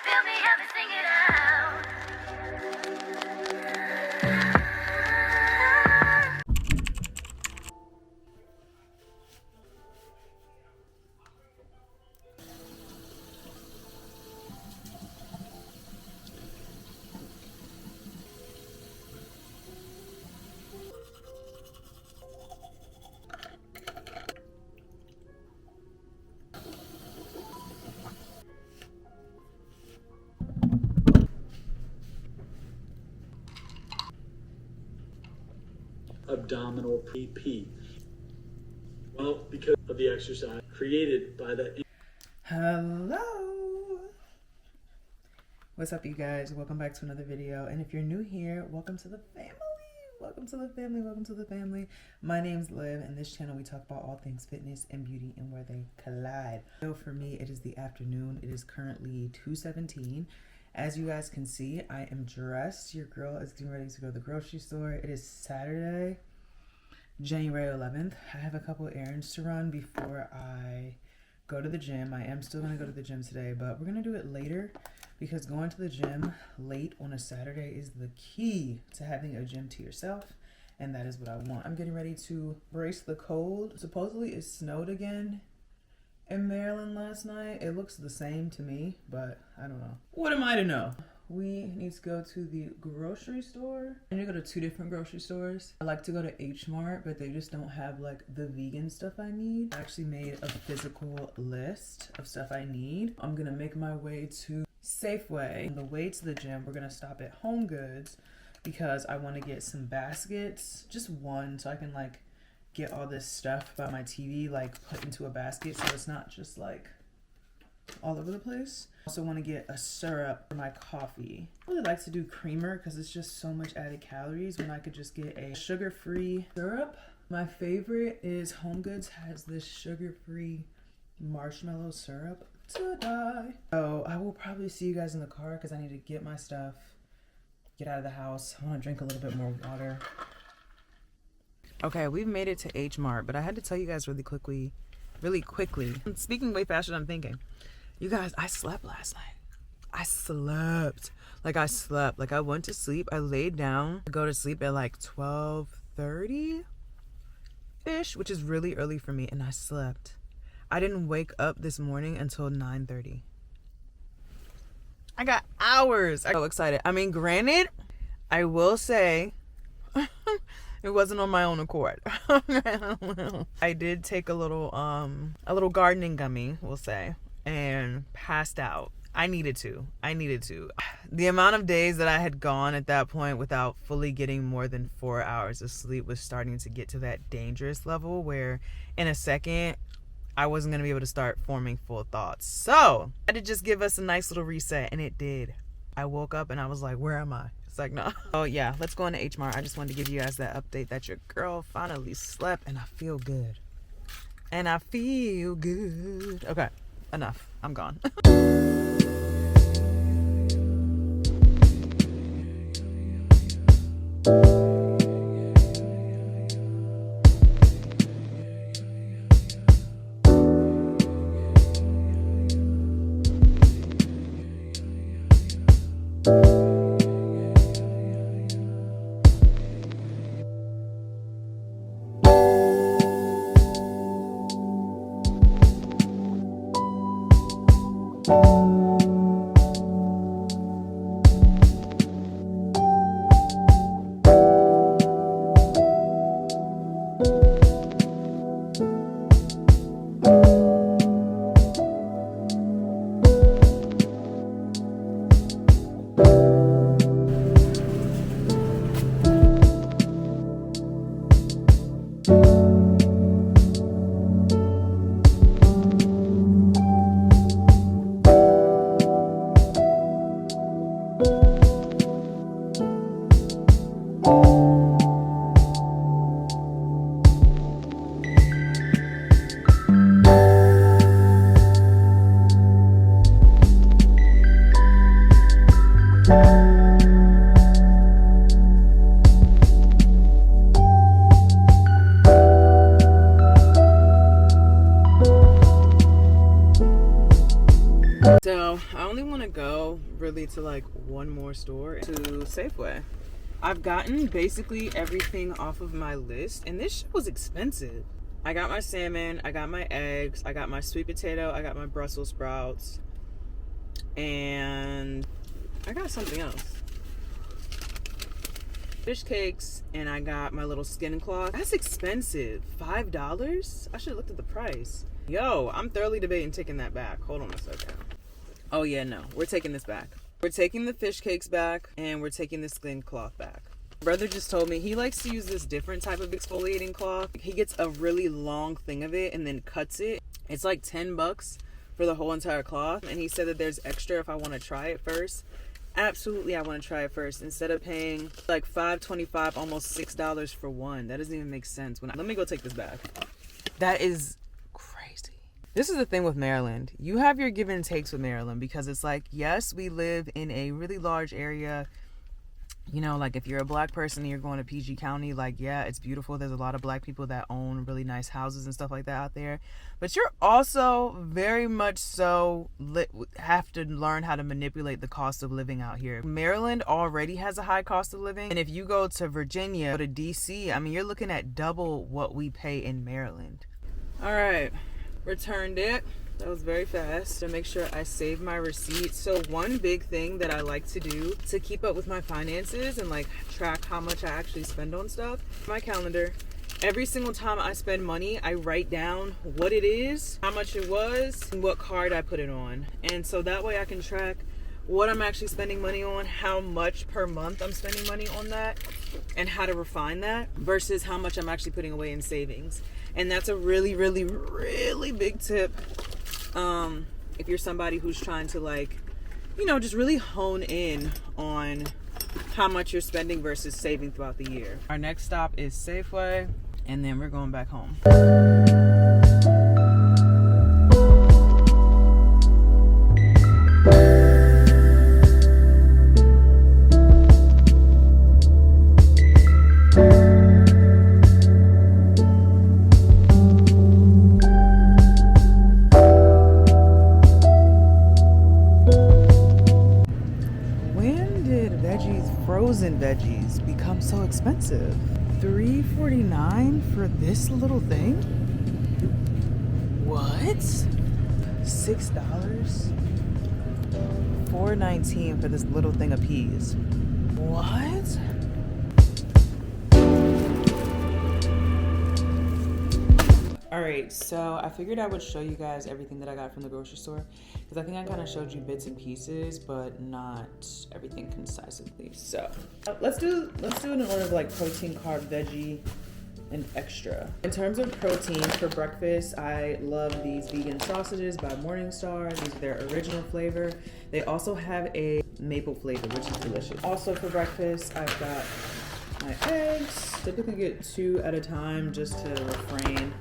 feel me? Help me sing it out. Abdominal PP. Well, because of the exercise created by the... Hello, what's up, you guys? Welcome back to another video, and if you're new here, welcome to the family. Welcome to the family. Welcome to the family. My name's Liv, and this channel we talk about all things fitness and beauty and where they collide. So for me, it is the afternoon. It is currently 2:17. As you guys can see, I am dressed. Your girl is getting ready to go to the grocery store. It is Saturday, January 11th. I have a couple errands to run before I go to the gym. I am still going to go to the gym today, but we're going to do it later because going to the gym late on a Saturday is the key to having a gym to yourself, and that is what I want. I'm getting ready to brace the cold. Supposedly it snowed again in Maryland last night. It looks the same to me, but I don't know. What am I to know? We need to go to the grocery store. I need to go to 2 different grocery stores. I like to go to H Mart, but they just don't have like the vegan stuff I need. I actually made a physical list of stuff I need. I'm gonna make my way to Safeway. On the way to the gym, we're gonna stop at Home Goods because I want to get some baskets, just one, so I can like get all this stuff about my TV like put into a basket so it's not just like all over the place. I also want to get a syrup for my coffee. I really like to do creamer because it's just so much added calories when I could just get a sugar-free syrup. My favorite is Home Goods has this sugar-free marshmallow syrup to die. So I will probably see you guys in the car because I need to get my stuff, get out of the house. I want to drink a little bit more water. Okay, we've made it to H Mart, but I had to tell you guys really quickly. I'm speaking way faster than I'm thinking. You guys, I slept last night. I slept. Like I went to sleep. I laid down to go to sleep at like 12:30-ish, which is really early for me, and I slept. I didn't wake up this morning until 9:30. I got hours. I'm so excited. I mean, granted, I will say it wasn't on my own accord. I did take a little gardening gummy, we'll say, and passed out. I needed to. The amount of days that I had gone at that point without fully getting more than 4 hours of sleep was starting to get to that dangerous level where in a second I wasn't going to be able to start forming full thoughts. So I had to just give us a nice little reset, and it did. I woke up and I was like, where am I? It's like, no. Oh yeah, let's go into H Mart. I just wanted to give you guys that update that your girl finally slept, and I feel good. Okay, enough. I'm gone. So I only want to go really to like one more store, to Safeway. I've gotten basically everything off of my list, and this shit was expensive. I got my salmon, I got my eggs, I got my sweet potato, I got my Brussels sprouts, and I got something else. Fish cakes, and I got my little skin cloth. That's expensive. $5? I should have looked at the price. Yo, I'm thoroughly debating taking that back. Hold on a second. Oh yeah, no, we're taking this back. We're taking the fish cakes back, and we're taking the skin cloth back. Brother just told me he likes to use this different type of exfoliating cloth. He gets a really long thing of it and then cuts it. It's like $10 for the whole entire cloth, and he said that there's extra if I want to try it first. Absolutely, I want to try it first instead of paying like $5.25, almost $6 for one. That doesn't even make sense. Let me go take this back. That is crazy. This is the thing with Maryland. You have your give and takes with Maryland, because it's like, yes, we live in a really large area. You know, like if you're a black person and you're going to PG County, like, yeah, it's beautiful. There's a lot of black people that own really nice houses and stuff like that out there. But you're also very much so have to learn how to manipulate the cost of living out here. Maryland already has a high cost of living. And if you go to Virginia, go to DC, I mean, you're looking at double what we pay in Maryland. All right, returned it. That was very fast. To make sure I save my receipts. So one big thing that I like to do to keep up with my finances and like track how much I actually spend on stuff, my calendar. Every single time I spend money, I write down what it is, how much it was, and what card I put it on. And so that way I can track what I'm actually spending money on, how much per month I'm spending money on that, and how to refine that versus how much I'm actually putting away in savings. And that's a really, really, really big tip. If you're somebody who's trying to, like, you know, just really hone in on how much you're spending versus saving throughout the year. Our next stop is Safeway, and then we're going back home. Frozen veggies become so expensive. $3.49 for this little thing? What? $6? $4.19 for this little thing of peas. What? Alright, so I figured I would show you guys everything that I got from the grocery store, because I think I kind of showed you bits and pieces, but not everything concisely. So let's do it in order of like protein, carb, veggie, and extra. In terms of protein for breakfast, I love these vegan sausages by Morningstar. These are their original flavor. They also have a maple flavor, which is delicious. Also for breakfast, I've got my eggs. Typically get 2 at a time just to refrain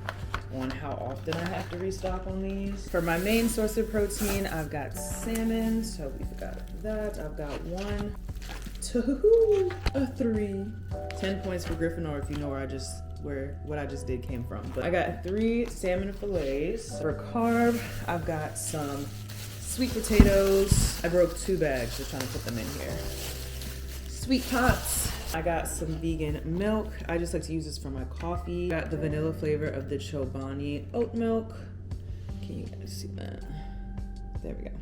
on how often I have to restock on these. For my main source of protein, I've got salmon, so we forgot that. I've got 1, 2, 3. 10 points for Gryffindor if you know what I just did came from. But I got 3 salmon fillets. For carb, I've got some sweet potatoes. I broke 2 bags just trying to put them in here. Sweet pots. I got some vegan milk. I just like to use this for my coffee. Got the vanilla flavor of the Chobani oat milk. Can you guys see that? There we go.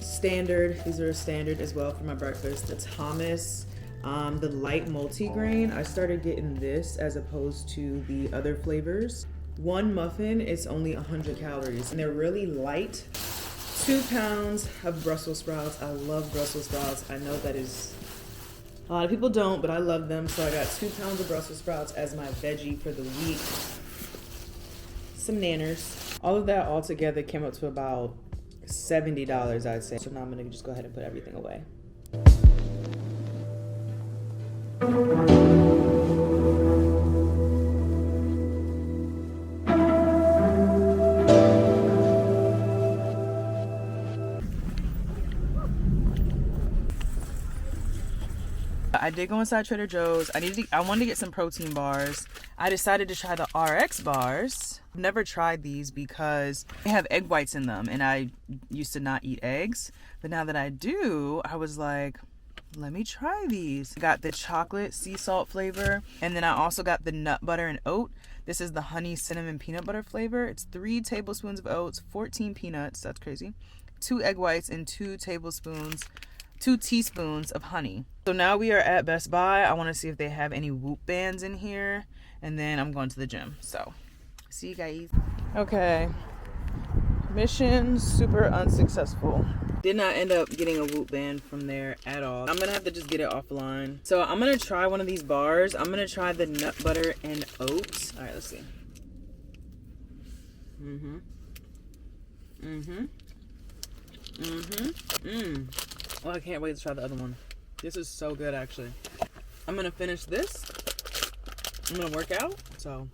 Standard. These are standard as well for my breakfast. It's hummus. The light multigrain. I started getting this as opposed to the other flavors. 1 muffin is only 100 calories, and they're really light. 2 pounds of Brussels sprouts. I love Brussels sprouts. I know that is... a lot of people don't, but I love them. So I got 2 pounds of Brussels sprouts as my veggie for the week. Some nanners. All of that all together came up to about $70, I'd say. So now I'm gonna just go ahead and put everything away. I did go inside Trader Joe's. I wanted to get some protein bars. I decided to try the RX bars. I've never tried these because they have egg whites in them, and I used to not eat eggs. But now that I do, I was like, let me try these. I got the chocolate sea salt flavor, and then I also got the nut butter and oat. This is the honey cinnamon peanut butter flavor. It's 3 tablespoons of oats, 14 peanuts, that's crazy, 2 egg whites, and 2 teaspoons of honey. So now we are at Best Buy. I want to see if they have any Whoop bands in here, and then I'm going to the gym. So see you guys. Okay, mission super unsuccessful. Did not end up getting a Whoop band from there at all. I'm gonna have to just get it offline. So I'm gonna try one of these bars. I'm gonna try the nut butter and oats. All right, let's see. Oh, I can't wait to try the other one. This is so good, actually. I'm gonna finish this. I'm gonna work out. So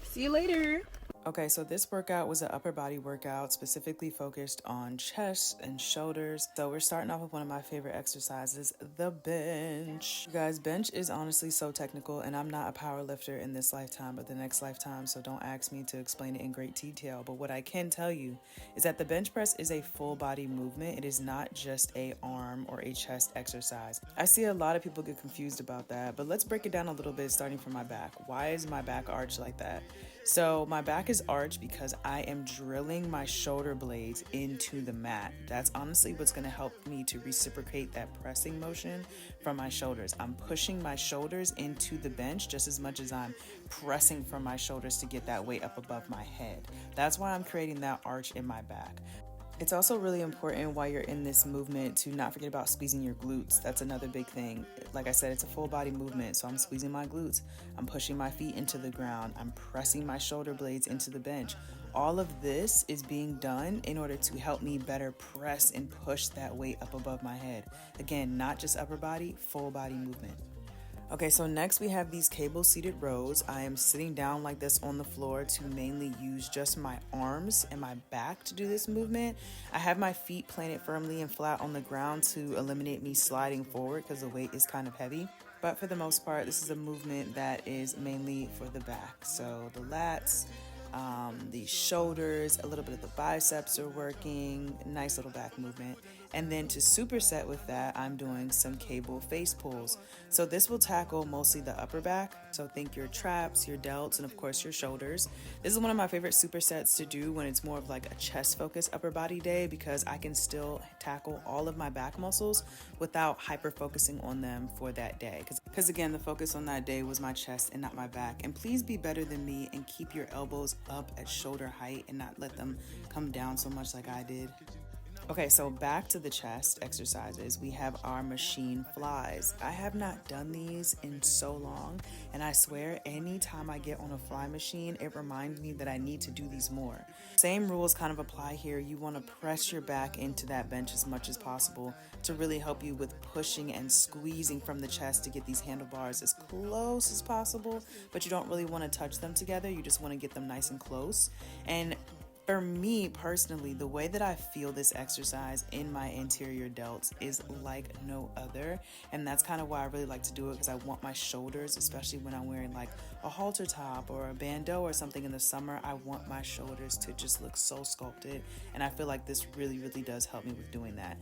see you later. Okay, so this workout was an upper body workout specifically focused on chest and shoulders. So we're starting off with one of my favorite exercises, the bench. You guys, bench is honestly so technical, and I'm not a power lifter in this lifetime, but the next lifetime, so don't ask me to explain it in great detail. But what I can tell you is that the bench press is a full body movement. It is not just a arm or a chest exercise. I see a lot of people get confused about that, but let's break it down a little bit starting from my back. Why is my back arched like that? So my back is arched because I am drilling my shoulder blades into the mat. That's honestly what's going to help me to reciprocate that pressing motion from my shoulders. I'm pushing my shoulders into the bench just as much as I'm pressing from my shoulders to get that weight up above my head. That's why I'm creating that arch in my back. It's also really important while you're in this movement to not forget about squeezing your glutes. That's another big thing. Like I said, it's a full body movement, so I'm squeezing my glutes. I'm pushing my feet into the ground. I'm pressing my shoulder blades into the bench. All of this is being done in order to help me better press and push that weight up above my head. Again, not just upper body, full body movement. Okay, so next we have these cable seated rows. I am sitting down like this on the floor to mainly use just my arms and my back to do this movement. I have my feet planted firmly and flat on the ground to eliminate me sliding forward because the weight is kind of heavy. But for the most part, this is a movement that is mainly for the back. So the lats, the shoulders, a little bit of the biceps are working, nice little back movement. And then to superset with that, I'm doing some cable face pulls. So this will tackle mostly the upper back. So think your traps, your delts, and of course your shoulders. This is one of my favorite supersets to do when it's more of like a chest focused upper body day, because I can still tackle all of my back muscles without hyper focusing on them for that day. Because again, the focus on that day was my chest and not my back. And please be better than me and keep your elbows up at shoulder height and not let them come down so much like I did. Okay, so back to the chest exercises. We have our machine flies. I have not done these in so long, and I swear anytime I get on a fly machine, it reminds me that I need to do these more. Same rules kind of apply here. You want to press your back into that bench as much as possible to really help you with pushing and squeezing from the chest to get these handlebars as close as possible, but you don't really want to touch them together. You just want to get them nice and close. And for me personally, the way that I feel this exercise in my anterior delts is like no other. And that's kind of why I really like to do it, because I want my shoulders, especially when I'm wearing like a halter top or a bandeau or something in the summer, I want my shoulders to just look so sculpted. And I feel like this really, really does help me with doing that.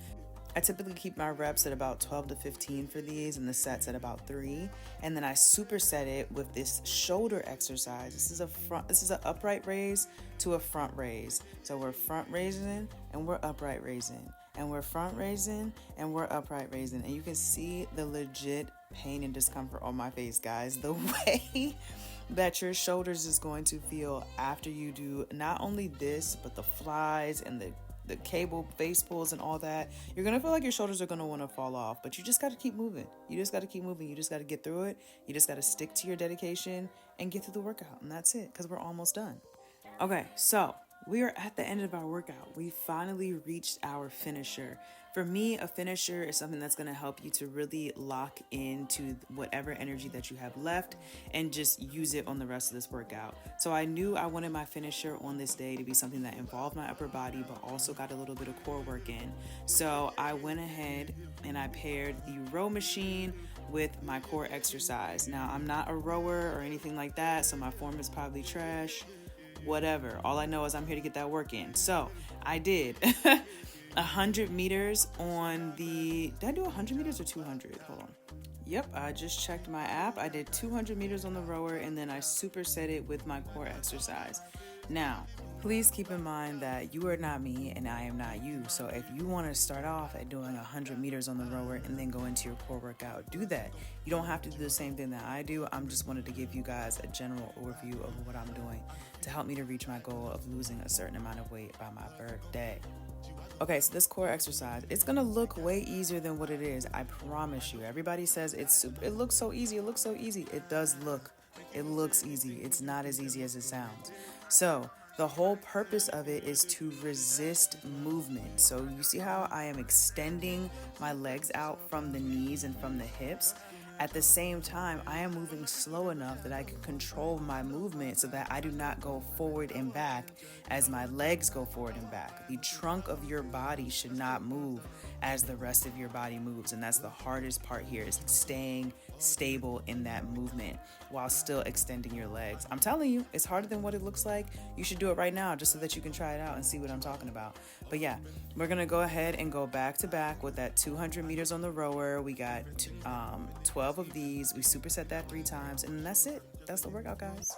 I typically keep my reps at about 12 to 15 for these and the sets at about 3. And then I superset it with this shoulder exercise. This is an upright raise to a front raise. So we're front raising and we're upright raising. And we're front raising and we're upright raising. And you can see the legit pain and discomfort on my face, guys. The way that your shoulders is going to feel after you do not only this, but the flies and the cable face pulls and all that. You're gonna feel like your shoulders are gonna want to fall off, but you just got to keep moving. You just got to keep moving. You just got to get through it. You just got to stick to your dedication and get through the workout, and that's it, because we're almost done. Okay, so we are at the end of our workout. We finally reached our finisher. For me, a finisher is something that's going to help you to really lock into whatever energy that you have left and just use it on the rest of this workout. So I knew I wanted my finisher on this day to be something that involved my upper body, but also got a little bit of core work in. So I went ahead and I paired the row machine with my core exercise. Now, I'm not a rower or anything like that, so my form is probably trash. Whatever. All I know is I'm here to get that work in. So I did 100 meters on the... Did I do 100 meters or 200? Hold on. Yep, I just checked my app. I did 200 meters on the rower, and then I superset it with my core exercise. Now, please keep in mind that you are not me and I am not you. So if you want to start off at doing 100 meters on the rower and then go into your core workout, do that. You don't have to do the same thing that I do. I'm just wanted to give you guys a general overview of what I'm doing to help me to reach my goal of losing a certain amount of weight by my birthday. Okay, so this core exercise, it's gonna look way easier than what it is. I promise you. Everybody says it looks so easy. It looks so easy. It does look. It looks easy. It's not as easy as it sounds. So the whole purpose of it is to resist movement. So you see how I am extending my legs out from the knees and from the hips? At the same time, I am moving slow enough that I can control my movement so that I do not go forward and back as my legs go forward and back. The trunk of your body should not move as the rest of your body moves. And that's the hardest part here, is staying stable in that movement while still extending your legs. I'm telling you, it's harder than what it looks like. You should do it right now just so that you can try it out and see what I'm talking about. But yeah, we're gonna go ahead and go back to back with that 200 meters on the rower. We got 12 of these. We superset that 3 times, and that's it. That's the workout, guys.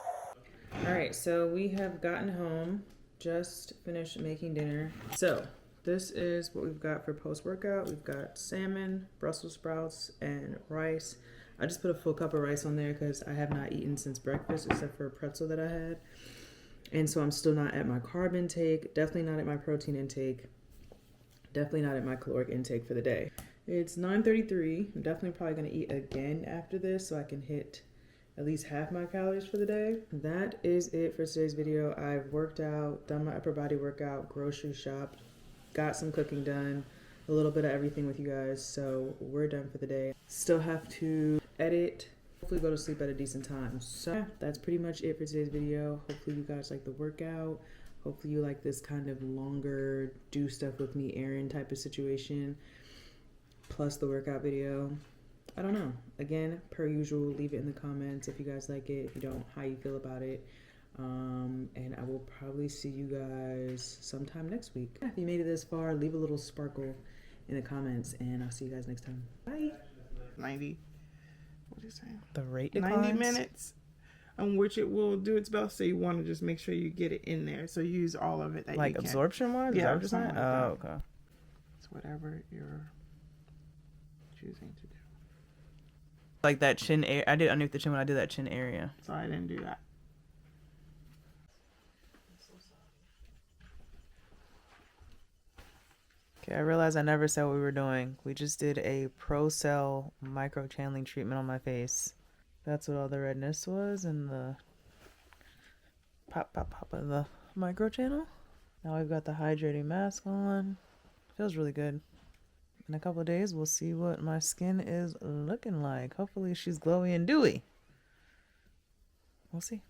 All right, so we have gotten home, just finished making dinner. So this is what we've got for post-workout. We've got salmon, Brussels sprouts, and rice. I just put a full cup of rice on there because I have not eaten since breakfast except for a pretzel that I had. And so I'm still not at my carb intake, definitely not at my protein intake, definitely not at my caloric intake for the day. It's 9:33. I'm definitely probably going to eat again after this so I can hit at least half my calories for the day. That is it for today's video. I've worked out, done my upper body workout, grocery shopped, got some cooking done, a little bit of everything with you guys. So we're done for the day. Still have to edit, hopefully go to sleep at a decent time. So yeah, that's pretty much it for today's video. Hopefully you guys like the workout. Hopefully you like this kind of longer do stuff with me Aaron type of situation, plus the workout video. I don't know. Again, per usual, leave it in the comments if you guys like it. If you don't, how you feel about it. And I will probably see you guys sometime next week. If you made it this far, leave a little sparkle in the comments, and I'll see you guys next time. Bye. 90. What are you saying? The rate 90 minutes, on which it will do its best. So you want to just make sure you get it in there. So use all of it that like you can. absorption wise? Yeah, Is that what you're saying? something like Oh, okay. It's whatever you're choosing to do. Like that chin area. I did underneath the chin when I did that chin area. So I didn't do that. Okay, I realized I never said what we were doing. We just did a pro-cell microchanneling treatment on my face. That's what all the redness was, and the pop of the microchannel. Now we've got the hydrating mask on. Feels really good. In a couple of days, we'll see what my skin is looking like. Hopefully she's glowy and dewy. We'll see.